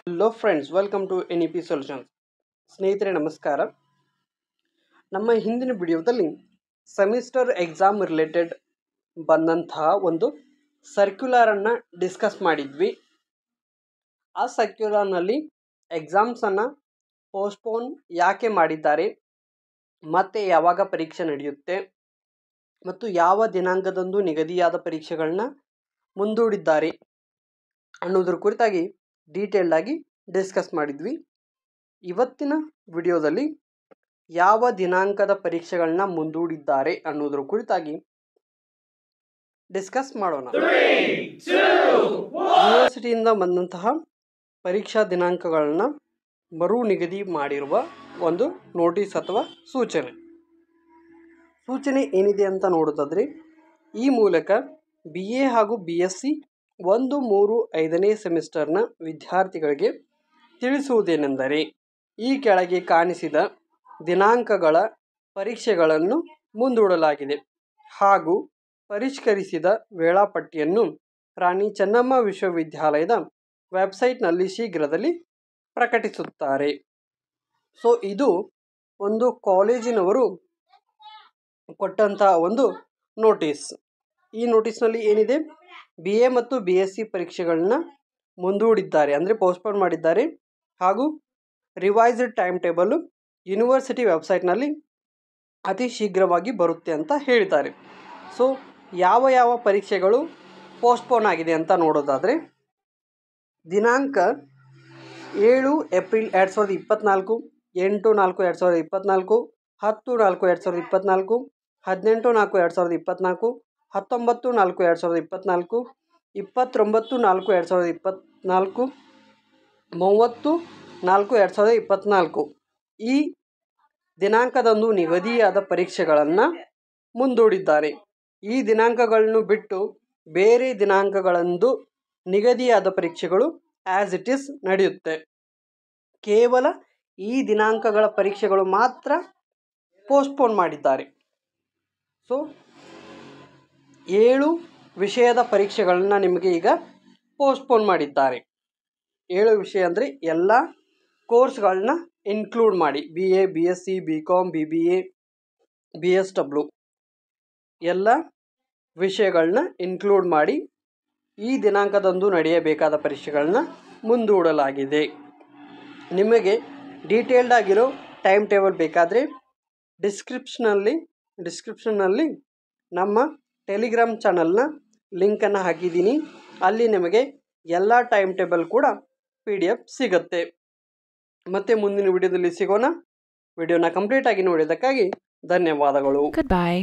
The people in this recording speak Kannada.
Hello friends, welcome to NEP solutions. ಸ್ನೇಹಿತರೆ ನಮಸ್ಕಾರ. ನಮ್ಮ ಹಿಂದಿನ ವಿಡಿಯೋದಲ್ಲಿ ಸೆಮಿಸ್ಟರ್ ಎಕ್ಸಾಮ್ ರಿಲೇಟೆಡ್ ಬಂದಂತಹ ಒಂದು ಸರ್ಕ್ಯುಲರನ್ನು ಡಿಸ್ಕಸ್ ಮಾಡಿದ್ವಿ. ಆ ಸರ್ಕ್ಯುಲರ್ನಲ್ಲಿ ಎಕ್ಸಾಮ್ಸನ್ನು ಪೋಸ್ಟ್ಪೋನ್ ಯಾಕೆ ಮಾಡಿದ್ದಾರೆ, ಮತ್ತೆ ಯಾವಾಗ ಪರೀಕ್ಷೆ ನಡೆಯುತ್ತೆ ಮತ್ತು ಯಾವ ದಿನಾಂಕದಂದು ನಿಗದಿಯಾದ ಪರೀಕ್ಷೆಗಳನ್ನ ಮುಂದೂಡಿದ್ದಾರೆ ಅನ್ನೋದ್ರ ಕುರಿತಾಗಿ ಡೀಟೇಲ್ಡ್ ಆಗಿ ಡಿಸ್ಕಸ್ ಮಾಡಿದ್ವಿ. ಇವತ್ತಿನ ವಿಡಿಯೋದಲ್ಲಿ ಯಾವ ದಿನಾಂಕದ ಪರೀಕ್ಷೆಗಳನ್ನ ಮುಂದೂಡಿದ್ದಾರೆ ಅನ್ನೋದ್ರ ಕುರಿತಾಗಿ ಡಿಸ್ಕಸ್ ಮಾಡೋಣ. ಯೂನಿವರ್ಸಿಟಿಯಿಂದ ಬಂದಂತಹ ಪರೀಕ್ಷಾ ದಿನಾಂಕಗಳನ್ನ ಮರು ನಿಗದಿ ಮಾಡಿರುವ ಒಂದು ನೋಟಿಸ್ ಅಥವಾ ಸೂಚನೆ ಏನಿದೆ ಅಂತ ನೋಡೋದಾದ್ರೆ, ಈ ಮೂಲಕ BA ಹಾಗೂ BSc 1, 3, 5ನೇ ಸೆಮಿಸ್ಟರ್ನ ವಿದ್ಯಾರ್ಥಿಗಳಿಗೆ ತಿಳಿಸುವುದೇನೆಂದರೆ, ಈ ಕೆಳಗೆ ಕಾಣಿಸಿದ ದಿನಾಂಕಗಳ ಪರೀಕ್ಷೆಗಳನ್ನು ಮುಂದೂಡಲಾಗಿದೆ ಹಾಗೂ ಪರಿಷ್ಕರಿಸಿದ ವೇಳಾಪಟ್ಟಿಯನ್ನು ರಾಣಿ ಚೆನ್ನಮ್ಮ ವಿಶ್ವವಿದ್ಯಾಲಯದ ವೆಬ್ಸೈಟ್ನಲ್ಲಿ ಶೀಘ್ರದಲ್ಲಿ ಪ್ರಕಟಿಸುತ್ತಾರೆ. ಸೊ ಇದು ಒಂದು ಕಾಲೇಜಿನವರು ಕೊಟ್ಟಂತಹ ಒಂದು ನೋಟಿಸ್. ಈ ನೋಟಿಸ್ನಲ್ಲಿ ಏನಿದೆ, BA ಮತ್ತು BSc ಪರೀಕ್ಷೆಗಳನ್ನ ಮುಂದೂಡಿದ್ದಾರೆ, ಅಂದರೆ ಪೋಸ್ಟ್ಪೋನ್ ಮಾಡಿದ್ದಾರೆ ಹಾಗೂ ರಿವೈಸ್ಡ್ ಟೈಮ್ ಟೇಬಲ್ ಯೂನಿವರ್ಸಿಟಿ ವೆಬ್ಸೈಟ್ನಲ್ಲಿ ಅತಿ ಶೀಘ್ರವಾಗಿ ಬರುತ್ತೆ ಅಂತ ಹೇಳಿದ್ದಾರೆ. ಸೊ ಯಾವ ಪರೀಕ್ಷೆಗಳು ಪೋಸ್ಟ್ಪೋನ್ ಆಗಿದೆ ಅಂತ ನೋಡೋದಾದರೆ, ದಿನಾಂಕ 7 ಏಪ್ರಿಲ್ 2024, 8/4/2024, 10/4/2024, 18/4/2024, 19/4/2024, 29/4/2024, 30/4/2024 ಈ ದಿನಾಂಕದಂದು ನಿಗದಿಯಾದ ಪರೀಕ್ಷೆಗಳನ್ನು ಮುಂದೂಡಿದ್ದಾರೆ. ಈ ದಿನಾಂಕಗಳನ್ನು ಬಿಟ್ಟು ಬೇರೆ ದಿನಾಂಕಗಳಂದು ನಿಗದಿಯಾದ ಪರೀಕ್ಷೆಗಳು ಆ್ಯಸ್ ಇಟ್ ಈಸ್ ನಡೆಯುತ್ತೆ. ಕೇವಲ ಈ ದಿನಾಂಕಗಳ ಪರೀಕ್ಷೆಗಳು ಮಾತ್ರ ಪೋಸ್ಟ್ಪೋನ್ ಮಾಡಿದ್ದಾರೆ. ಸೊ 7 ವಿಷಯದ ಪರೀಕ್ಷೆಗಳನ್ನು ನಿಮಗೆ ಈಗ ಪೋಸ್ಟ್ಪೋನ್ ಮಾಡಿದ್ದಾರೆ. 7 ವಿಷಯ ಅಂದರೆ ಎಲ್ಲ ಕೋರ್ಸ್ಗಳನ್ನ ಇನ್ಕ್ಲೂಡ್ ಮಾಡಿ, BA, BSc, BCom, BBA, BSW ಎಲ್ಲ ವಿಷಯಗಳನ್ನ ಇನ್ಕ್ಲೂಡ್ ಮಾಡಿ ಈ ದಿನಾಂಕದಂದು ನಡೆಯಬೇಕಾದ ಪರೀಕ್ಷೆಗಳನ್ನ ಮುಂದೂಡಲಾಗಿದೆ. ನಿಮಗೆ ಡೀಟೇಲ್ಡ್ ಆಗಿರೋ ಟೈಮ್ ಟೇಬಲ್ ಬೇಕಾದರೆ ಡಿಸ್ಕ್ರಿಪ್ಷನ್ನಲ್ಲಿ ನಮ್ಮ ಟೆಲಿಗ್ರಾಮ್ ಚಾನಲ್ನ ಲಿಂಕನ್ನು ಹಾಕಿದ್ದೀನಿ. ಅಲ್ಲಿ ನಿಮಗೆ ಎಲ್ಲ ಟೈಮ್ ಟೇಬಲ್ ಕೂಡ PDF ಸಿಗುತ್ತೆ. ಮತ್ತೆ ಮುಂದಿನ ವಿಡಿಯೋದಲ್ಲಿ ಸಿಗೋಣ. ವಿಡಿಯೋನ ಕಂಪ್ಲೀಟ್ ಆಗಿ ನೋಡಿದ್ದಕ್ಕಾಗಿ ಧನ್ಯವಾದಗಳು. Goodbye.